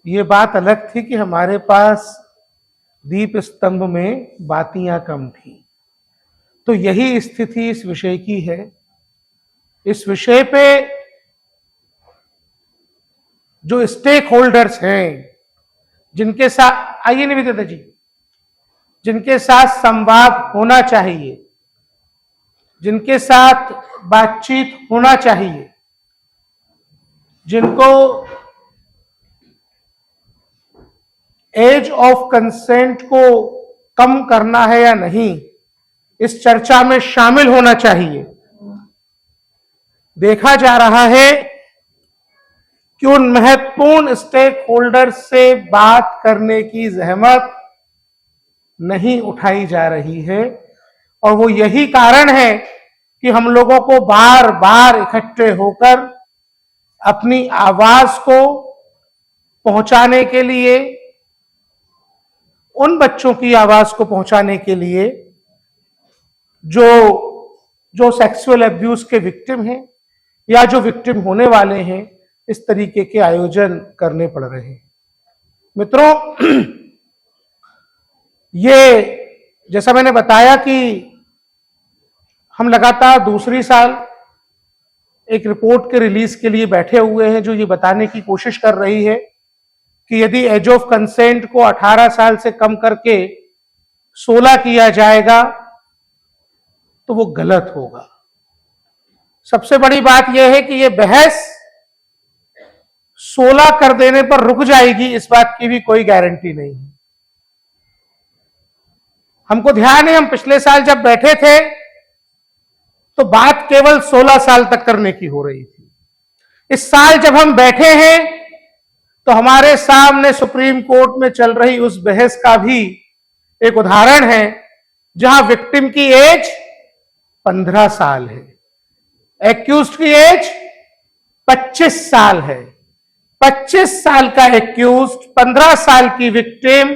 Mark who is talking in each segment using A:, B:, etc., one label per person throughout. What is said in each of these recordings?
A: ये बात अलग थी कि हमारे पास दीप स्तंभ में बातियां कम थी। तो यही स्थिति इस विषय की है। इस विषय पे जो स्टेक होल्डर्स हैं, जिनके साथ, आइए निवेदिता जी, जिनके साथ संवाद होना चाहिए, जिनके साथ बातचीत होना चाहिए, जिनको एज ऑफ कंसेंट को कम करना है या नहीं, इस चर्चा में शामिल होना चाहिए। देखा जा रहा है कि उन महत्वपूर्ण स्टेक होल्डर्स से बात करने की जहमत नहीं उठाई जा रही है, और वो यही कारण है कि हम लोगों को बार बार इकट्ठे होकर अपनी आवाज को पहुंचाने के लिए, उन बच्चों की आवाज को पहुंचाने के लिए जो सेक्सुअल अब्यूज के विक्टिम हैं या जो विक्टिम होने वाले हैं, इस तरीके के आयोजन करने पड़ रहे हैं। मित्रों, ये जैसा मैंने बताया कि हम लगातार दूसरी साल एक रिपोर्ट के रिलीज के लिए बैठे हुए हैं, जो ये बताने की कोशिश कर रही है कि यदि एज ऑफ कंसेंट को 18 साल से कम करके 16 किया जाएगा तो वो गलत होगा। सबसे बड़ी बात यह है कि ये बहस 16 कर देने पर रुक जाएगी, इस बात की भी कोई गारंटी नहीं है। हमको ध्यान है, हम पिछले साल जब बैठे थे तो बात केवल 16 साल तक करने की हो रही थी। इस साल जब हम बैठे हैं तो हमारे सामने सुप्रीम कोर्ट में चल रही उस बहस का भी एक उदाहरण है, जहां विक्टिम की एज 15 साल है, एक्यूज्ड की एज 25 साल है। 25 साल का एक्यूज्ड, 15 साल की विक्टिम,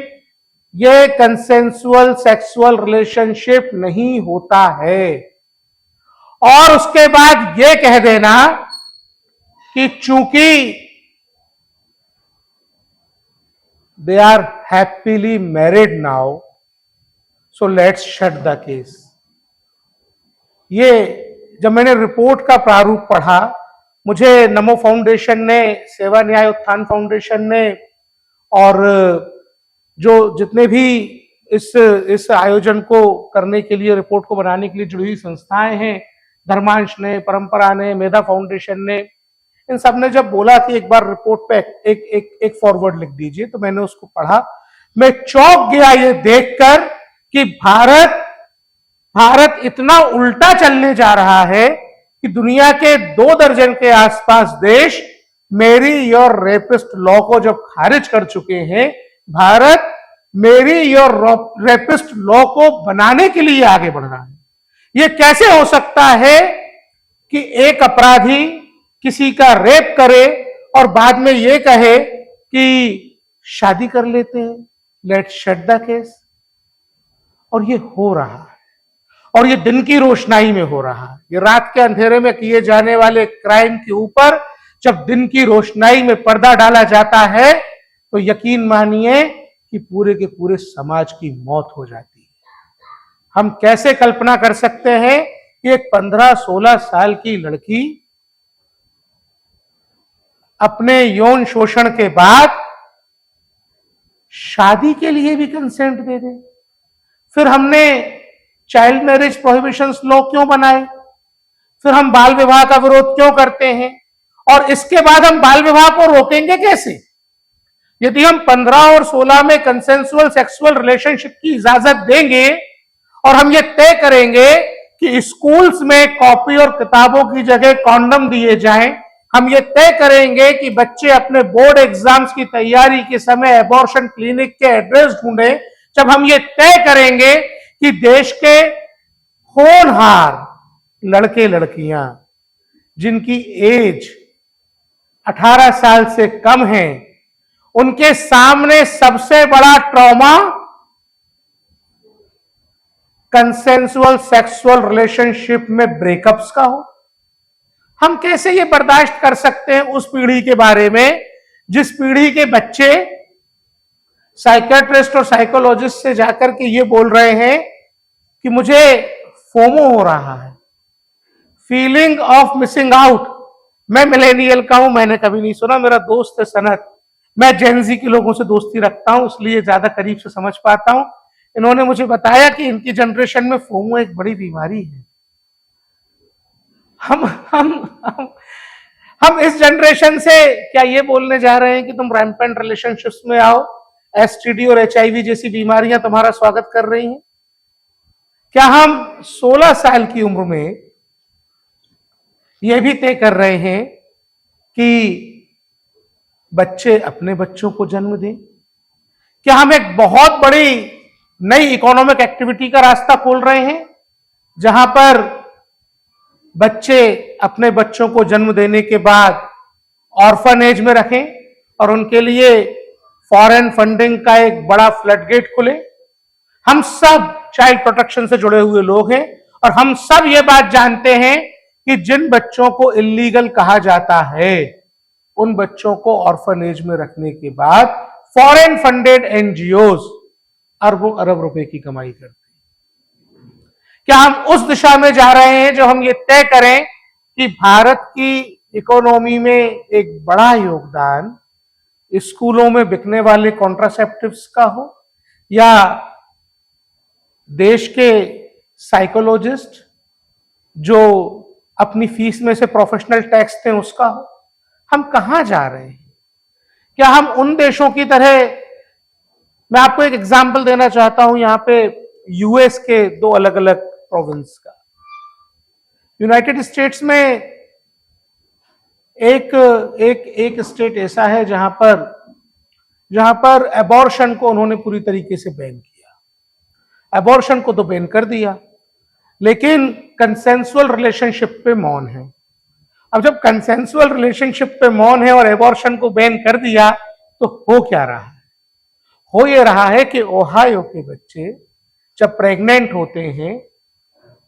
A: ये कंसेंसुअल सेक्सुअल रिलेशनशिप नहीं होता है। और उसके बाद ये कह देना कि चूंकि they are happily married now, so let's shut the case. ये जब मैंने रिपोर्ट का प्रारूप पढ़ा, मुझे नमो फाउंडेशन ने, सेवा न्याय उत्थान फाउंडेशन ने, और जो जितने भी इस आयोजन को करने के लिए, रिपोर्ट को बनाने के लिए जुड़ी हुई संस्थाएं हैं, धर्मांश ने, परंपरा ने, मेधा फाउंडेशन ने, इन सब ने जब बोला कि एक बार रिपोर्ट पे एक फॉरवर्ड लिख दीजिए, तो मैंने उसको पढ़ा। मैं चौंक गया ये देखकर कि भारत इतना उल्टा चलने जा रहा है कि दुनिया के 2 दर्जन के आसपास देश मैरी योर रेपिस्ट लॉ को जब खारिज कर चुके हैं, Bharat marry your rapist law को बनाने के लिए आगे बढ़ रहा है। यह कैसे हो सकता है कि एक अपराधी किसी का रेप करे और बाद में यह कहे कि शादी कर लेते हैं, लेट्स शट द केस। और ये हो रहा है, और ये दिन की रोशनाई में हो रहा है। ये रात के अंधेरे में किए जाने वाले क्राइम के ऊपर जब दिन की रोशनाई में पर्दा डाला जाता है, तो यकीन मानिए कि पूरे के पूरे समाज की मौत हो जाती है। हम कैसे कल्पना कर सकते हैं कि एक 15-16 साल की लड़की अपने यौन शोषण के बाद शादी के लिए भी कंसेंट दे दे? फिर हमने चाइल्ड मैरिज प्रोहिबिशन लॉ क्यों बनाए? फिर हम बाल विवाह का विरोध क्यों करते हैं? और इसके बाद हम बाल विवाह को रोकेंगे कैसे? यदि हम 15 और 16 में कंसेंसुअल सेक्सुअल रिलेशनशिप की इजाजत देंगे और हम ये तय करेंगे कि स्कूल्स में कॉपी और किताबों की जगह कॉन्डम दिए जाएं, हम ये तय करेंगे कि बच्चे अपने बोर्ड एग्जाम्स की तैयारी के समय एबॉर्शन क्लिनिक के एड्रेस ढूंढें, जब हम ये तय करेंगे कि देश के होनहार लड़के लड़कियां जिनकी एज 18 साल से कम है, उनके सामने सबसे बड़ा ट्रॉमा कंसेंसुअल सेक्सुअल रिलेशनशिप में ब्रेकअप्स का हो, हम कैसे ये बर्दाश्त कर सकते हैं उस पीढ़ी के बारे में जिस पीढ़ी के बच्चे साइकियाट्रिस्ट और साइकोलॉजिस्ट से जाकर के ये बोल रहे हैं कि मुझे फोमो हो रहा है, फीलिंग ऑफ मिसिंग आउट। मैं मिलेनियल का हूं, मैंने कभी नहीं सुना। मेरा दोस्त है सनत, मैं जेनजी के लोगों से दोस्ती रखता हूं, इसलिए ज्यादा करीब से समझ पाता हूं। इन्होंने मुझे बताया कि इनकी जनरेशन में फोमो एक बड़ी बीमारी है। हम हम हम हम इस जनरेशन से क्या ये बोलने जा रहे हैं कि तुम रैम्पेंट रिलेशनशिप्स में आओ, एसटीडी और एचआईवी जैसी बीमारियां तुम्हारा स्वागत कर रही हैं? क्या हम 16 साल की उम्र में यह भी तय कर रहे हैं कि बच्चे अपने बच्चों को जन्म दें? क्या हम एक बहुत बड़ी नई इकोनॉमिक एक्टिविटी का रास्ता खोल रहे हैं जहां पर बच्चे अपने बच्चों को जन्म देने के बाद ऑर्फनेज में रखें और उनके लिए फॉरेन फंडिंग का एक बड़ा फ्लडगेट खुले? हम सब चाइल्ड प्रोटेक्शन से जुड़े हुए लोग हैं और हम सब ये बात जानते हैं कि जिन बच्चों को इल्लीगल कहा जाता है उन बच्चों को ऑर्फनेज में रखने के बाद फॉरेन फंडेड एनजीओज अरबों अरब रुपए की कमाई करते हैं। क्या हम उस दिशा में जा रहे हैं जो हम ये तय करें कि भारत की इकोनॉमी में एक बड़ा योगदान स्कूलों में बिकने वाले कॉन्ट्रासेप्टिव्स का हो या देश के साइकोलॉजिस्ट जो अपनी फीस में से प्रोफेशनल टैक्स थे उसका हो? हम कहां जा रहे हैं? क्या हम उन देशों की तरह, मैं आपको एक एग्जांपल देना चाहता हूं यहां पे यूएस के दो अलग अलग प्रोविंस का। यूनाइटेड स्टेट्स में एक स्टेट ऐसा है जहां पर एबॉर्शन को उन्होंने पूरी तरीके से बैन किया। एबॉर्शन को तो बैन कर दिया, लेकिन कंसेंसुअल रिलेशनशिप पे मौन है। अब जब कंसेंसुअल रिलेशनशिप पे मौन है और एबॉर्शन को बैन कर दिया तो हो क्या रहा है? हो ये रहा है कि ओहायो के बच्चे जब प्रेग्नेंट होते हैं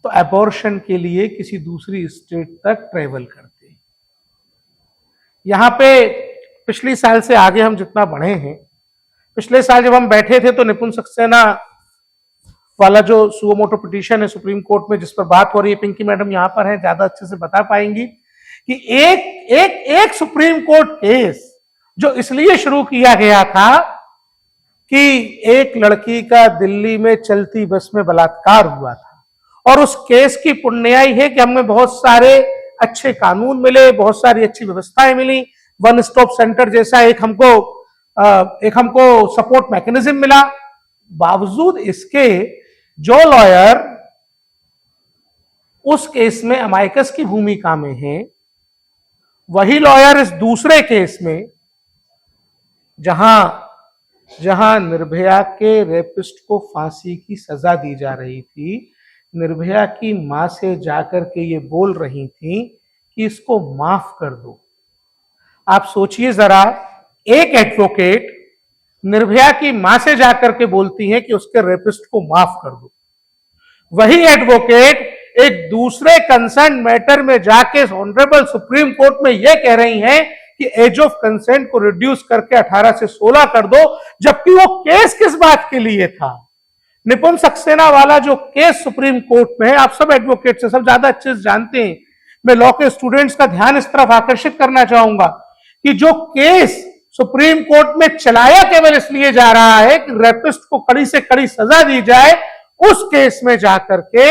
A: तो एबॉर्शन के लिए किसी दूसरी स्टेट तक ट्रेवल करते हैं। यहां पे पिछले साल से आगे हम जितना बढ़े हैं, पिछले साल जब हम बैठे थे तो निपुण सक्सेना वाला जो सुओ मोटो पिटीशन है सुप्रीम कोर्ट में, जिस पर बात हो रही है, पिंकी मैडम यहां पर है, ज्यादा अच्छे से बता पाएंगी कि एक सुप्रीम कोर्ट केस जो इसलिए शुरू किया गया था कि एक लड़की का दिल्ली में चलती बस में बलात्कार हुआ था, और उस केस की पुण्याई है कि हमें बहुत सारे अच्छे कानून मिले, बहुत सारी अच्छी व्यवस्थाएं मिली, वन स्टॉप सेंटर जैसा एक हमको सपोर्ट मैकेनिज्म मिला। बावजूद इसके जो लॉयर उस केस में अमाइकस की भूमिका में है, वही लॉयर इस दूसरे केस में जहां निर्भया के रेपिस्ट को फांसी की सजा दी जा रही थी, निर्भया की मां से जाकर के ये बोल रही थी कि इसको माफ कर दो। आप सोचिए जरा, एक एडवोकेट निर्भया की मां से जाकर के बोलती है कि उसके रेपिस्ट को माफ कर दो, वही एडवोकेट एक दूसरे कंसर्न मैटर में जाके ऑनरेबल सुप्रीम कोर्ट में यह कह रही हैं कि एज ऑफ कंसेंट को रिड्यूस करके 18 से 16 कर दो, जबकि वो केस किस बात के लिए था? निपुण सक्सेना वाला जो केस सुप्रीम कोर्ट में है, आप सब एडवोकेट से सब ज्यादा अच्छे से जानते हैं, मैं लॉ के स्टूडेंट्स का ध्यान इस तरफ आकर्षित करना चाहूंगा कि जो केस सुप्रीम कोर्ट में चलाया केवल इसलिए जा रहा है कि रेपिस्ट को कड़ी से कड़ी सजा दी जाए, उस केस में जाकर के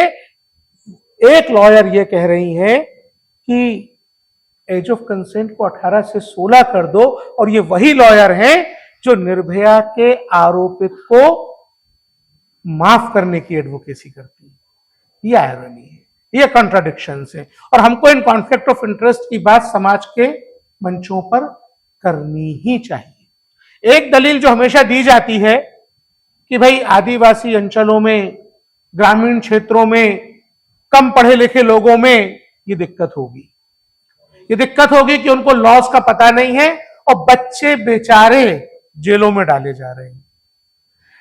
A: एक लॉयर ये कह रही है कि एज ऑफ कंसेंट को 18 से 16 कर दो, और ये वही लॉयर हैं जो निर्भया के आरोपित को माफ करने की एडवोकेसी करती है। ये आयरनी है, ये कॉन्ट्राडिक्शन है, और हमको इन कॉन्फ्लिक्ट ऑफ इंटरेस्ट की बात समाज के मंचों पर करनी ही चाहिए। एक दलील जो हमेशा दी जाती है कि भाई आदिवासी अंचलों में, ग्रामीण क्षेत्रों में, कम पढ़े लिखे लोगों में ये दिक्कत होगी, ये दिक्कत होगी कि उनको लॉस का पता नहीं है और बच्चे बेचारे जेलों में डाले जा रहे हैं।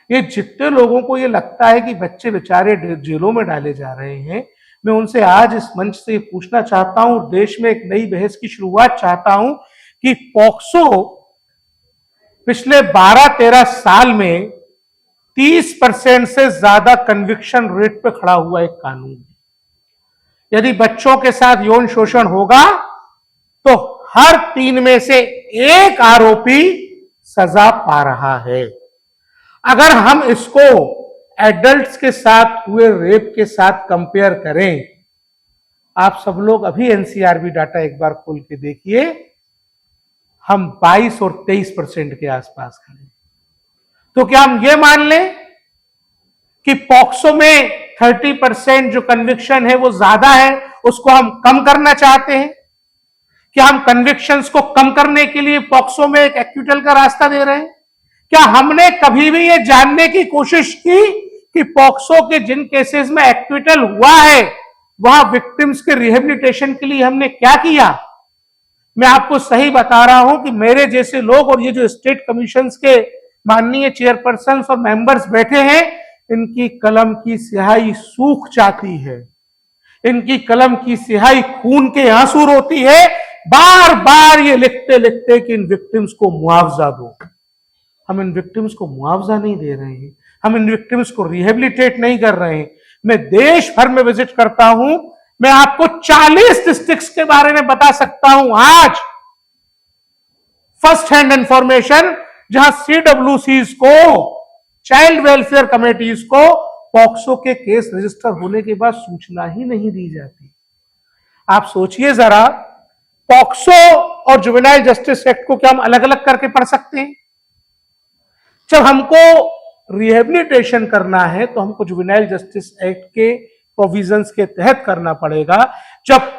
A: ये जितने लोगों को ये लगता है कि बच्चे बेचारे जेलों में डाले जा रहे हैं, मैं उनसे आज इस मंच से पूछना चाहता हूं, देश में एक नई बहस की शुरुआत चाहता हूं कि पॉक्सो पिछले 12-13 साल में 30% से ज्यादा कन्विक्शन रेट पे खड़ा हुआ एक कानून है। यदि बच्चों के साथ यौन शोषण होगा तो हर 3 में से एक आरोपी सजा पा रहा है। अगर हम इसको एडल्ट्स के साथ हुए रेप के साथ कंपेयर करें, आप सब लोग अभी एनसीआरबी डाटा एक बार खोल के देखिए, हम 22 और 23% के आसपास खड़े। तो क्या हम ये मान लें कि पॉक्सो में 30% जो कन्विक्शन है वो ज्यादा है, उसको हम कम करना चाहते हैं? क्या हम कन्विक्शंस को कम करने के लिए पॉक्सो में एक एक्विटल का रास्ता दे रहे हैं? क्या हमने कभी भी ये जानने की कोशिश की कि पॉक्सो के जिन केसेस में एक्विटल हुआ है वहां विक्टिम्स के रिहेबिलिटेशन के लिए हमने क्या किया? मैं आपको सही बता रहा हूं कि मेरे जैसे लोग और ये जो स्टेट कमीशंस के माननीय चेयरपर्सन और मेंबर्स बैठे हैं, इनकी कलम की स्याही सूख जाती है, इनकी कलम की स्याही खून के आंसू रोती है, बार बार ये लिखते लिखते कि इन विक्टिम्स को मुआवजा दो। हम इन विक्टिम्स को मुआवजा नहीं दे रहे हैं, हम इन विक्टिम्स को रिहेबिलिटेट नहीं कर रहे हैं। मैं देश भर में विजिट करता हूं, मैं आपको 40 डिस्ट्रिक्ट्स के बारे में बता सकता हूं आज, फर्स्ट हैंड इंफॉर्मेशन, जहां सीडब्ल्यूसीज को, चाइल्ड वेलफेयर कमेटीज को पॉक्सो के केस रजिस्टर होने के बाद सूचना ही नहीं दी जाती। आप सोचिए जरा, पॉक्सो और जुवेनाइल जस्टिस एक्ट को क्या हम अलग अलग करके पढ़ सकते हैं? जब हमको रिहेबिलिटेशन करना है तो हमको जुवेनाइल जस्टिस एक्ट के प्रोविजंस के तहत करना पड़ेगा। जब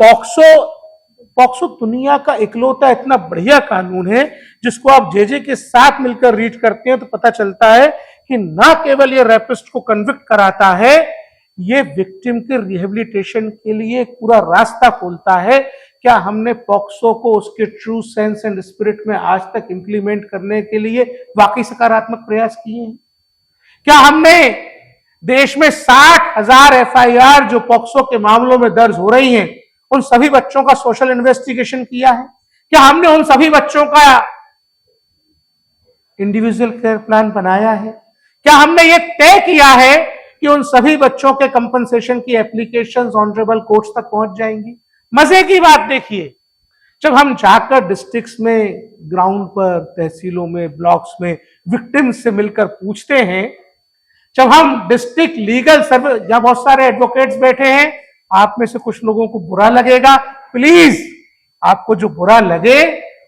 A: पॉक्सो दुनिया का इकलौता इतना बढ़िया कानून है जिसको आप जेजे के साथ मिलकर रीड करते हैं तो पता चलता है कि ना केवल ये रेपिस्ट को कन्विक्ट कराता है, ये विक्टिम के रिहेबिलिटेशन के लिए एक पूरा रास्ता खोलता है। क्या हमने पॉक्सो को उसके ट्रू सेंस एंड स्पिरिट में आज तक इंप्लीमेंट करने के लिए वाकई सकारात्मक प्रयास किए हैं? क्या हमने देश में 60,000 एफआईआर जो पॉक्सो के मामलों में दर्ज हो रही हैं, उन सभी बच्चों का सोशल इन्वेस्टिगेशन किया है? क्या हमने उन सभी बच्चों का इंडिविजुअल केयर प्लान बनाया है? क्या हमने ये तय किया है कि उन सभी बच्चों के कंपनसेशन की एप्लीकेशंस ऑनरेबल कोर्ट्स तक पहुंच जाएंगी? मजे की बात देखिए, जब हम जाकर डिस्ट्रिक्ट्स में, ग्राउंड पर, तहसीलों में, ब्लॉक्स में विक्टिम्स से मिलकर पूछते हैं, जब हम डिस्ट्रिक्ट लीगल सर्विस, जहां बहुत सारे एडवोकेट्स बैठे हैं, आप में से कुछ लोगों को बुरा लगेगा, प्लीज आपको जो बुरा लगे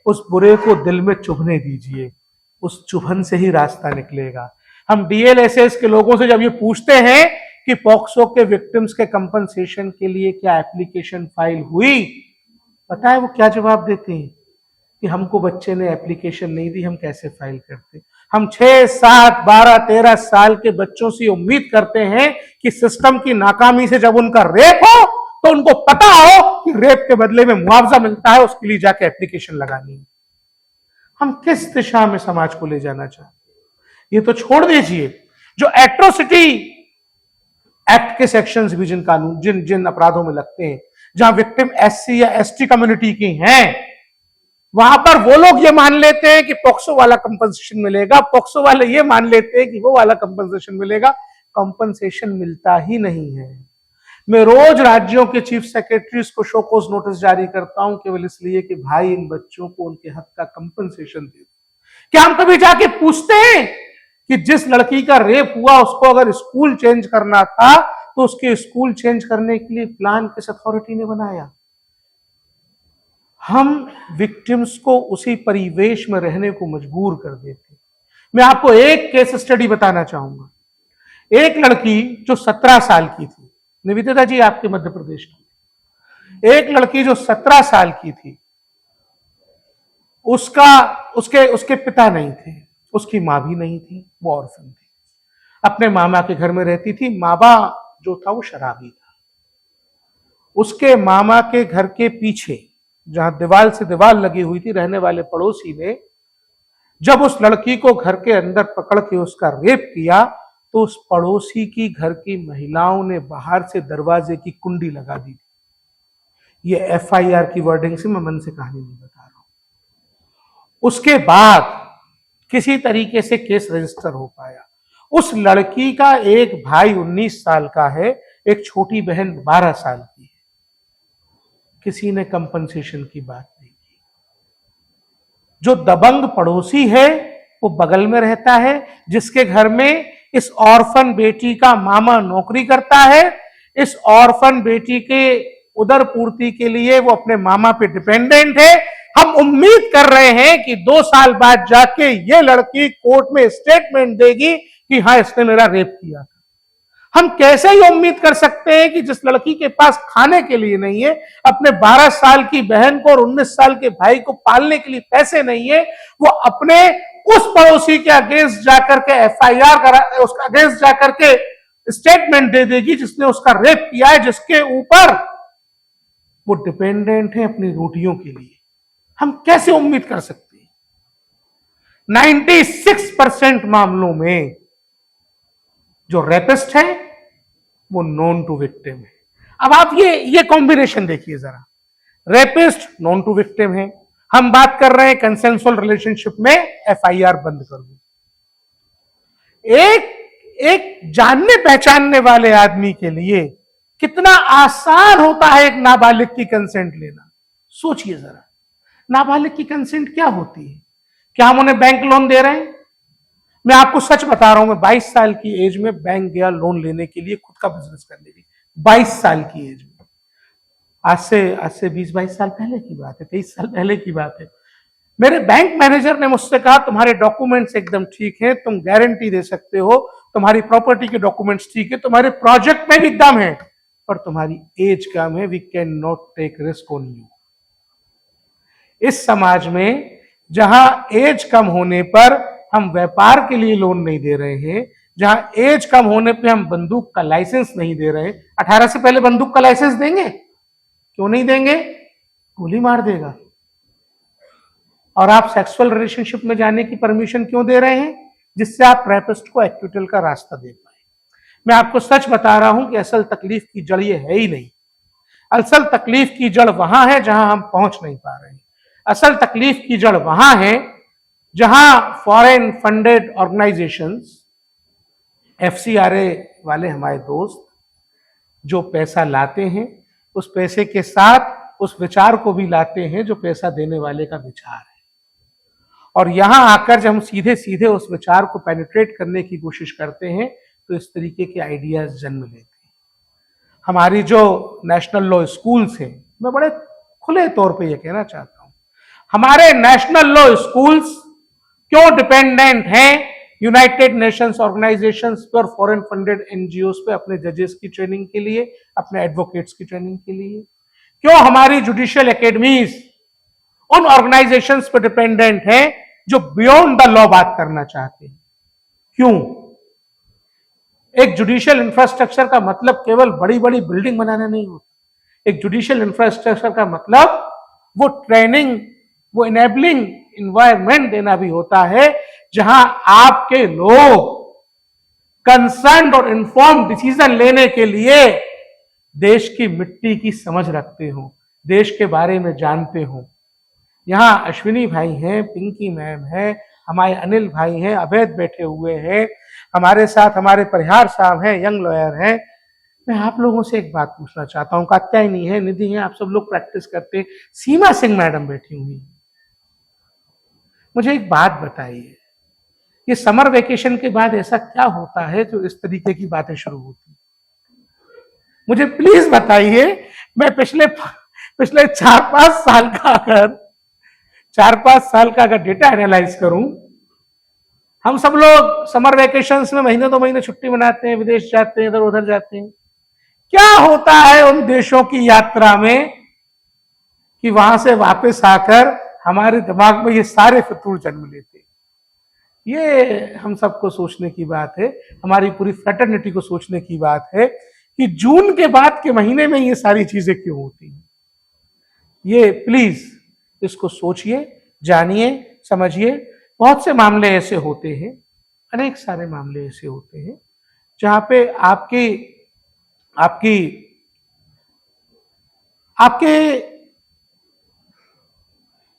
A: उस बुरे को दिल में चुभने दीजिए, उस चुभन से ही रास्ता निकलेगा। हम डीएलएसएस के लोगों से जब ये पूछते हैं कि पॉक्सो के विक्टिम्स के कंपनसेशन के लिए क्या एप्लीकेशन फाइल हुई, पता है वो क्या जवाब देते हैं? कि हमको बच्चे ने एप्लीकेशन नहीं दी, हम कैसे फाइल करते? हम 6, 7, 12, 13 साल के बच्चों से उम्मीद करते हैं कि सिस्टम की नाकामी से जब उनका रेप हो तो उनको पता हो कि रेप के बदले में मुआवजा मिलता है, उसके लिए जाके एप्लीकेशन लगानी है। हम किस दिशा में समाज को ले जाना चाहते हैं? ये तो छोड़ दीजिए, जो एट्रोसिटी एक्ट के सेक्शंस भी जिन कानून, जिन अपराधों में लगते हैं, जहां विक्टिम एससी या एसटी कम्युनिटी की हैं, वहां पर वो लोग ये मान लेते हैं कि पॉक्सो वाला कंपनसेशन मिलेगा, पॉक्सो वाले ये मान लेते हैं कि वो वाला कंपनसेशन मिलेगा। कंपनसेशन मिलता ही नहीं है। मैं रोज राज्यों के चीफ सेक्रेटरीज को शोकॉज नोटिस जारी करता हूं केवल इसलिए कि भाई इन बच्चों को उनके हक का कंपनसेशन दे दो। क्या हम कभी जाके पूछते हैं कि जिस लड़की का रेप हुआ उसको अगर स्कूल चेंज करना था तो उसके स्कूल चेंज करने के लिए प्लान किस अथॉरिटी ने बनाया? हम विक्टिम्स को उसी परिवेश में रहने को मजबूर कर देते। मैं आपको एक केस स्टडी बताना चाहूंगा। एक लड़की जो 17 साल की थी, निवेदिता जी आपके मध्य प्रदेश की, एक लड़की जो 17 साल की थी, उसके पिता नहीं थे, उसकी मां भी नहीं थी, वो ऑर्फन थी, अपने मामा के घर में रहती थी। मामा जो था वो शराबी था। उसके मामा के घर के पीछे जहां दीवार से दीवार लगी हुई थी, रहने वाले पड़ोसी ने जब उस लड़की को घर के अंदर पकड़ के उसका रेप किया तो उस पड़ोसी की घर की महिलाओं ने बाहर से दरवाजे की कुंडी लगा दी थी। ये एफआईआर की वर्डिंग से मैं मन से कहानी नहीं बता रहा हूं। उसके बाद किसी तरीके से केस रजिस्टर हो पाया। उस लड़की का एक भाई 19 साल का है, एक छोटी बहन 12 साल की है। किसी ने कंपनसेशन की बात नहीं की। जो दबंग पड़ोसी है वो बगल में रहता है, जिसके घर में इस ऑर्फन बेटी का मामा नौकरी करता है, इस ऑर्फन बेटी के उदर पूर्ति के लिए वो अपने मामा पे डिपेंडेंट है। हम उम्मीद कर रहे हैं कि 2 साल बाद जाके ये लड़की कोर्ट में स्टेटमेंट देगी कि हाँ, इसने मेरा रेप किया। हम कैसे ये उम्मीद कर सकते हैं कि जिस लड़की के पास खाने के लिए नहीं है, अपने 12 साल की बहन को और 19 साल के भाई को पालने के लिए पैसे नहीं है, वो अपने उस पड़ोसी के अगेंस्ट जाकर के एफआईआर करा, उसका अगेंस्ट जाकर के स्टेटमेंट दे देगी जिसने उसका रेप किया है, जिसके ऊपर वो डिपेंडेंट है अपनी रोटियों के लिए। हम कैसे उम्मीद कर सकते हैं? 96% मामलों में जो रेपिस्ट है वो नॉन टू विक्टिम है। अब आप ये कॉम्बिनेशन देखिए जरा, रेपिस्ट नॉन टू विक्टिम है, हम बात कर रहे हैं कंसेंसुअल रिलेशनशिप में एफआईआर बंद कर दो। एक जानने पहचानने वाले आदमी के लिए कितना आसान होता है एक नाबालिग की कंसेंट लेना। सोचिए जरा, नाबालिग की कंसेंट क्या होती है? क्या हम उन्हें बैंक लोन दे रहे हैं? मैं आपको सच बता रहा हूं, मैं 22 साल की एज में बैंक गया लोन लेने के लिए, खुद का बिजनेस करने के लिए। 22 साल की एज में, आज से 20-22 साल पहले की बात है, 23 साल पहले की बात है। मेरे बैंक मैनेजर ने मुझसे कहा, तुम्हारे डॉक्यूमेंट्स एकदम ठीक हैं, तुम गारंटी दे सकते हो, तुम्हारी प्रॉपर्टी के डॉक्यूमेंट्स ठीक है, तुम्हारे प्रोजेक्ट में भी दम है, पर तुम्हारी एज कम है, we can not take risk on you. इस समाज में जहां एज कम होने पर हम व्यापार के लिए लोन नहीं दे रहे हैं, जहां एज कम होने पे हम बंदूक का लाइसेंस नहीं दे रहे, 18 से पहले बंदूक का लाइसेंस देंगे? क्यों नहीं देंगे? गोली मार देगा। और आप सेक्सुअल रिलेशनशिप में जाने की परमिशन क्यों दे रहे हैं? जिससे आप रेपिस्ट को एक्विटल का रास्ता दे पाए। मैं आपको सच बता रहा हूं कि असल तकलीफ की जड़ ये है ही नहीं। असल तकलीफ की जड़ वहां है जहां हम पहुंच नहीं पा रहे हैं। असल तकलीफ की जड़ वहां है जहां फॉरेन फंडेड ऑर्गेनाइजेशंस, एफसीआरए वाले हमारे दोस्त जो पैसा लाते हैं, उस पैसे के साथ उस विचार को भी लाते हैं जो पैसा देने वाले का विचार है। और यहां आकर जब हम सीधे सीधे उस विचार को पेनिट्रेट करने की कोशिश करते हैं तो इस तरीके के आइडियाज जन्म लेते हैं। हमारी जो नेशनल लॉ स्कूल्स हैं, मैं बड़े खुले तौर पे ये कहना चाहता हूं, हमारे नेशनल लॉ स्कूल्स क्यों डिपेंडेंट हैं यूनाइटेड नेशंस ऑर्गेनाइजेशंस पर, फॉरेन फंडेड एनजीओ पे, अपने जजेस की ट्रेनिंग के लिए, अपने एडवोकेट्स की ट्रेनिंग के लिए? क्यों हमारी जुडिशियल एकेडमीज उन ऑर्गेनाइजेशंस पर डिपेंडेंट हैं जो बियॉन्ड द लॉ बात करना चाहते हैं? क्यों? एक जुडिशियल इंफ्रास्ट्रक्चर का मतलब केवल बड़ी बड़ी बिल्डिंग बनाना नहीं होता। एक जुडिशियल इंफ्रास्ट्रक्चर का मतलब वो ट्रेनिंग, वो इनेबलिंग इन्वायरमेंट देना भी होता है जहां आपके लोग कंसर्न और इन्फॉर्म डिसीजन लेने के लिए देश की मिट्टी की समझ रखते हो, देश के बारे में जानते हो। यहां अश्विनी भाई हैं, पिंकी मैम है, हमारे अनिल भाई हैं, अवैध बैठे हुए हैं, हमारे साथ हमारे परिहार साहब हैं, यंग लॉयर हैं। मैं आप लोगों से एक बात पूछना चाहता हूं, कात्यायनी है, निधि है, आप सब लोग प्रैक्टिस करते हैं, सीमा सिंह मैडम बैठी हुई, मुझे एक बात बताइए, ये समर वेकेशन के बाद ऐसा क्या होता है जो इस तरीके की बातें शुरू होती? मुझे प्लीज बताइए। मैं पिछले 4-5 साल का अगर डेटा एनालाइज करूं, हम सब लोग समर वेकेशंस में महीने 2 महीने छुट्टी मनाते हैं, विदेश जाते हैं, इधर उधर जाते हैं। क्या होता है उन देशों की यात्रा में कि वहां से वापस आकर हमारे दिमाग में ये सारे फितूर जन्म लेते हैं? ये हम सबको सोचने की बात है, हमारी पूरी फ्रेटर्निटी को सोचने की बात है कि जून के बाद के महीने में ये सारी चीजें क्यों होती हैं। ये प्लीज इसको सोचिए, जानिए, समझिए। बहुत से मामले ऐसे होते हैं, अनेक सारे मामले ऐसे होते हैं जहां पे आपके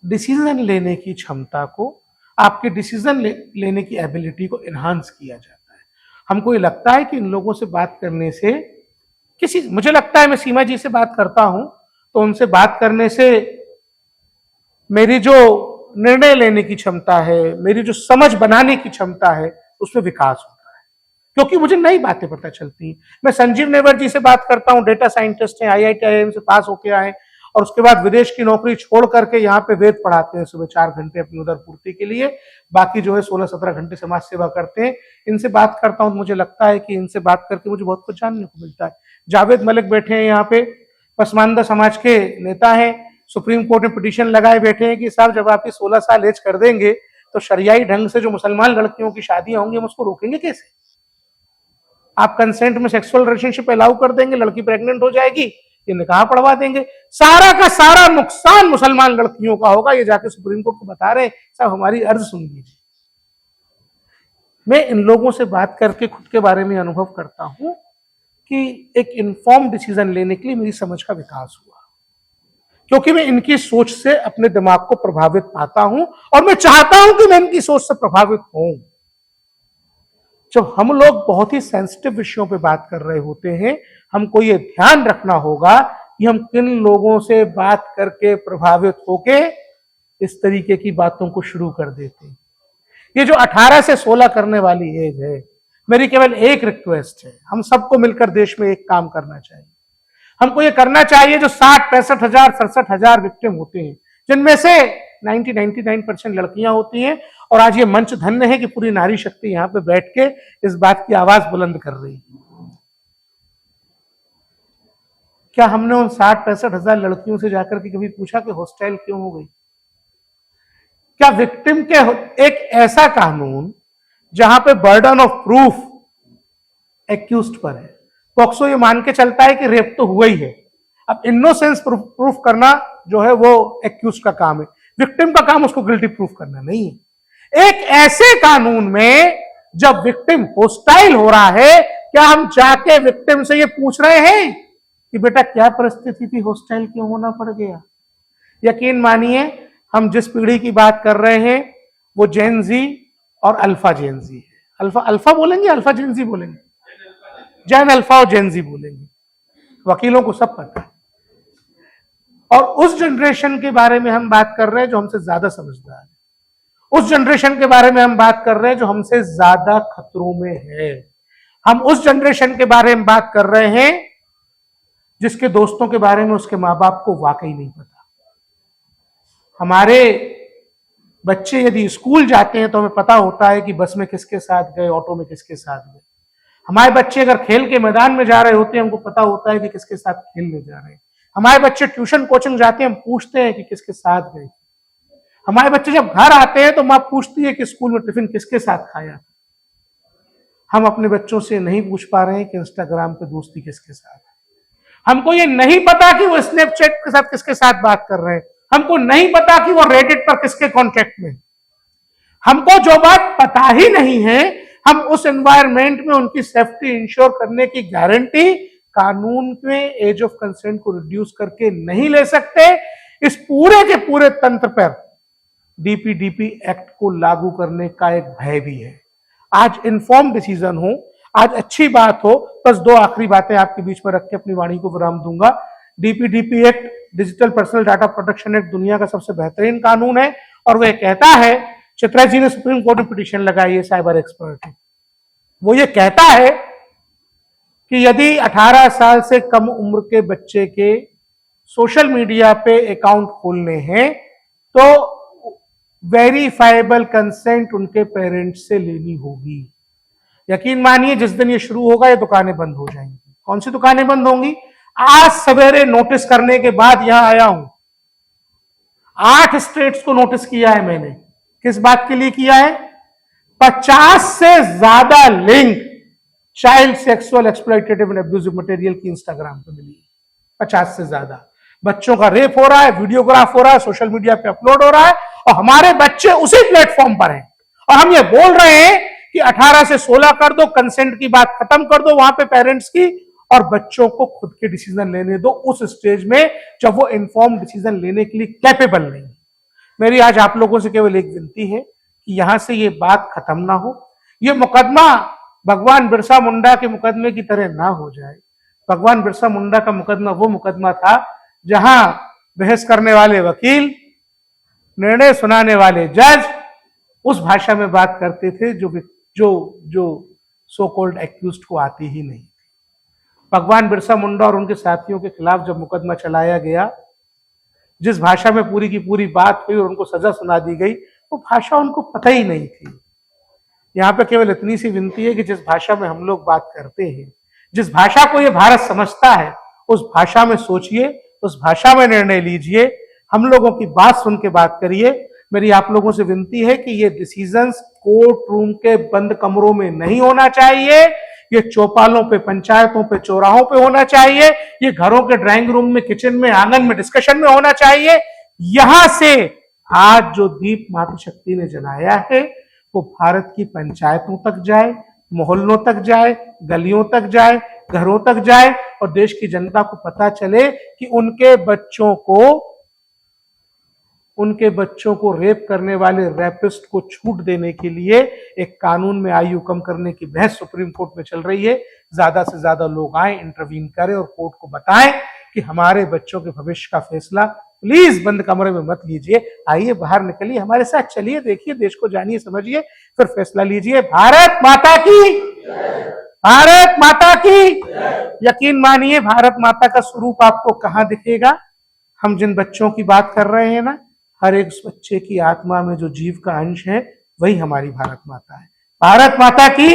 A: डिसीजन लेने की क्षमता को आपके डिसीजन लेने की एबिलिटी को एनहांस किया जाता है। हमको ये लगता है कि इन लोगों से बात करने से मुझे लगता है मैं सीमा जी से बात करता हूं तो उनसे बात करने से मेरी जो निर्णय लेने की क्षमता है, मेरी जो समझ बनाने की क्षमता है, उसमें विकास होता है, क्योंकि मुझे नई बातें पता चलती। मैं संजीव नेवर जी से बात करता हूं, डेटा साइंटिस्ट हैं, IIT IIM से पास होके आए और उसके बाद विदेश की नौकरी छोड़ करके यहाँ पे वेद पढ़ाते हैं सुबह 4 घंटे अपनी उदर पूर्ति के लिए, बाकी जो है 16-17 घंटे समाज सेवा करते हैं। इनसे बात करता हूं तो मुझे लगता है कि इनसे बात करके मुझे बहुत कुछ जानने को मिलता है। जावेद मलिक बैठे हैं यहाँ पे, पसमानदा समाज के नेता हैं, सुप्रीम कोर्ट में पिटीशन लगाए बैठे हैं कि साहब जब आप 16 साल एज कर देंगे तो शरियाई ढंग से जो मुसलमान लड़कियों की शादियां होंगी हम उसको रोकेंगे कैसे? आप कंसेंट में सेक्सुअल रिलेशनशिप अलाउ कर देंगे, लड़की प्रेग्नेंट हो जाएगी, ये निकाह पढ़वा देंगे, सारा का सारा नुकसान मुसलमान लड़कियों का होगा। ये जाके सुप्रीम कोर्ट को बता रहे हैं, साहब हमारी अर्ज सुन लीजिए। मैं इन लोगों से बात करके खुद के बारे में अनुभव करता हूं कि एक इन्फॉर्म डिसीजन लेने के लिए मेरी समझ का विकास हुआ, क्योंकि मैं इनकी सोच से अपने दिमाग को प्रभावित पाता हूं और मैं चाहता हूं कि मैं इनकी सोच से प्रभावित हूं। जब हम लोग बहुत ही सेंसिटिव विषयों पे बात कर रहे होते हैं, हमको ये ध्यान रखना होगा कि हम किन लोगों से बात करके प्रभावित होके इस तरीके की बातों को शुरू कर देते हैं। ये जो 18 से 16 करने वाली एज है, मेरी केवल एक रिक्वेस्ट है, हम सबको मिलकर देश में एक काम करना चाहिए। हमको ये करना चाहिए, जो 60-65,000 67,000 विक्टिम होते हैं, जिनमें से 99% लड़कियां होती हैं, और आज ये मंच धन्य है कि पूरी नारी शक्ति यहां पे बैठ के इस बात की आवाज बुलंद कर रही है। क्या हमने उन 60-65,000 लड़कियों से जाकर के कभी पूछा कि हॉस्टाइल क्यों हो गई? क्या विक्टिम के एक ऐसा कानून जहां पे बर्डन ऑफ प्रूफ एक्यूज्ड पर है, पॉक्सो ये मान के चलता है कि रेप तो हुआ ही है, अब इनोसेंस प्रूफ करना जो है वो एक्यूज का काम है, विक्टिम का काम उसको गिल्टी प्रूफ करना नहीं है। एक ऐसे कानून में जब विक्टिम होस्टाइल हो रहा है, क्या हम जाके विक्टिम से ये पूछ रहे हैं कि बेटा क्या परिस्थिति थी, होस्टाइल क्यों होना पड़ गया? यकीन मानिए, हम जिस पीढ़ी की बात कर रहे हैं वो जेन जी और अल्फा जेन जी है। अल्फा बोलेंगे, अल्फा जेन जी बोलेंगे, जैन अल्फा और जेन जी बोलेंगे, वकीलों को सब पता है। और उस जनरेशन के बारे में हम बात कर रहे हैं जो हमसे ज्यादा समझदार है, उस जनरेशन के बारे में हम बात कर रहे हैं जो हमसे ज्यादा खतरों में है, हम उस जनरेशन के बारे में बात कर रहे हैं जिसके दोस्तों के बारे में उसके माँ बाप को वाकई नहीं पता। हमारे बच्चे यदि स्कूल जाते हैं तो हमें पता होता है कि बस में किसके साथ गए, ऑटो में किसके साथ गए। हमारे बच्चे अगर खेल के मैदान में जा रहे होते हैं, हमको पता होता है कि किसके साथ खेलने जा रहे हैं। हमारे बच्चे ट्यूशन कोचिंग जाते हैं, हम पूछते हैं कि किसके साथ गए। हमारे बच्चे जब घर आते हैं तो माँ पूछती है कि स्कूल में टिफिन किसके साथ खाया। हम अपने बच्चों से नहीं पूछ पा रहे हैं कि इंस्टाग्राम पे दोस्ती किसके साथ है। हमको ये नहीं पता कि वो स्नैपचैट के साथ किसके साथ बात कर रहे हैं, हमको नहीं पता कि वो रेडिट पर किसके कॉन्टेक्ट में। हमको जो बात पता ही नहीं है, हम उस एनवायरमेंट में उनकी सेफ्टी इंश्योर करने की गारंटी कानून में एज ऑफ कंसेंट को रिड्यूस करके नहीं ले सकते। इस पूरे के पूरे तंत्र पर DPDP एक्ट को लागू करने का एक भय भी है। आज इन्फॉर्म डिसीजन हो, आज अच्छी बात हो। बस 2 आखिरी बातें आपके बीच में रख के अपनी वाणी को विराम दूंगा। DPDP act, digital personal data protection act, दुनिया का सबसे बेहतरीन कानून है और वह कहता है, चित्रा जी ने सुप्रीम कोर्ट में पिटीशन लगाई है, साइबर एक्सपर्ट है, वो ये कहता है कि यदि 18 साल से कम उम्र के बच्चे के सोशल मीडिया पे अकाउंट खोलने हैं तो वेरीफाइबल कंसेंट उनके पेरेंट्स से लेनी होगी। यकीन मानिए, जिस दिन ये शुरू होगा ये दुकानें बंद हो जाएंगी। कौन सी दुकानें बंद होंगी? आज सवेरे नोटिस करने के बाद यहां आया हूं, 8 स्टेट्स को नोटिस किया है मैंने। किस बात के लिए किया है? 50 से ज्यादा link child sexual exploitative and abusive material की इंस्टाग्राम पे मिली है। 50 से ज्यादा बच्चों का रेप हो रहा है, वीडियोग्राफ हो रहा है, सोशल मीडिया पे अपलोड हो रहा है और हमारे बच्चे उसी प्लेटफॉर्म पर हैं। और हम ये बोल रहे हैं कि 18 से 16 कर दो, कंसेंट की बात खत्म कर दो वहां पे पेरेंट्स की, और बच्चों को खुद के डिसीजन लेने दो उस स्टेज में जब वो इन्फॉर्म डिसीजन लेने के लिए कैपेबल नहीं। मेरी आज आप लोगों से केवल एक विनती है कि यहां से ये बात खत्म ना हो, ये मुकदमा भगवान बिरसा मुंडा के मुकदमे की तरह ना हो जाए। भगवान बिरसा मुंडा का मुकदमा वो मुकदमा था जहां बहस करने वाले वकील, निर्णय सुनाने वाले जज उस भाषा में बात करते थे जो जो जो सो कॉल्ड एक्यूज्ड को आती ही नहीं। भगवान बिरसा मुंडा और उनके साथियों के खिलाफ जब मुकदमा चलाया गया, जिस भाषा में पूरी की पूरी बात हुई और उनको सजा सुना दी गई, वो भाषा उनको पता ही नहीं थी। यहाँ पे केवल इतनी सी विनती है कि जिस भाषा में हम लोग बात करते हैं, जिस भाषा को ये भारत समझता है, उस भाषा में सोचिए, उस भाषा में निर्णय लीजिए, हम लोगों की बात सुन के बात करिए। मेरी आप लोगों से विनती है कि ये डिसीजंस कोर्ट रूम के बंद कमरों में नहीं होना चाहिए, ये चौपालों पे, पंचायतों पे, चौराहों पे होना चाहिए, ये घरों के ड्राइंग रूम में, किचन में, आंगन में, डिस्कशन में होना चाहिए। यहां से आज जो दीप मातृशक्ति ने जलाया है वो भारत की पंचायतों तक जाए, मोहल्लों तक जाए, गलियों तक जाए, घरों तक जाए और देश की जनता को पता चले कि उनके बच्चों को रेप करने वाले रैपिस्ट को छूट देने के लिए एक कानून में आयु कम करने की बहस सुप्रीम कोर्ट में चल रही है। ज्यादा से ज्यादा लोग आए, इंटरवीन करें और कोर्ट को बताएं कि हमारे बच्चों के भविष्य का फैसला प्लीज बंद कमरे में मत लीजिए, आइए बाहर निकलिए, हमारे साथ चलिए, देखिए, देश को जानिए, समझिए, फिर फैसला लीजिए। भारत माता की, भारत माता की। यकीन मानिए, भारत माता का स्वरूप आपको कहां दिखेगा? हम जिन बच्चों की बात कर रहे हैं ना, हर एक बच्चे की आत्मा में जो जीव का अंश है वही हमारी भारत माता है। भारत माता की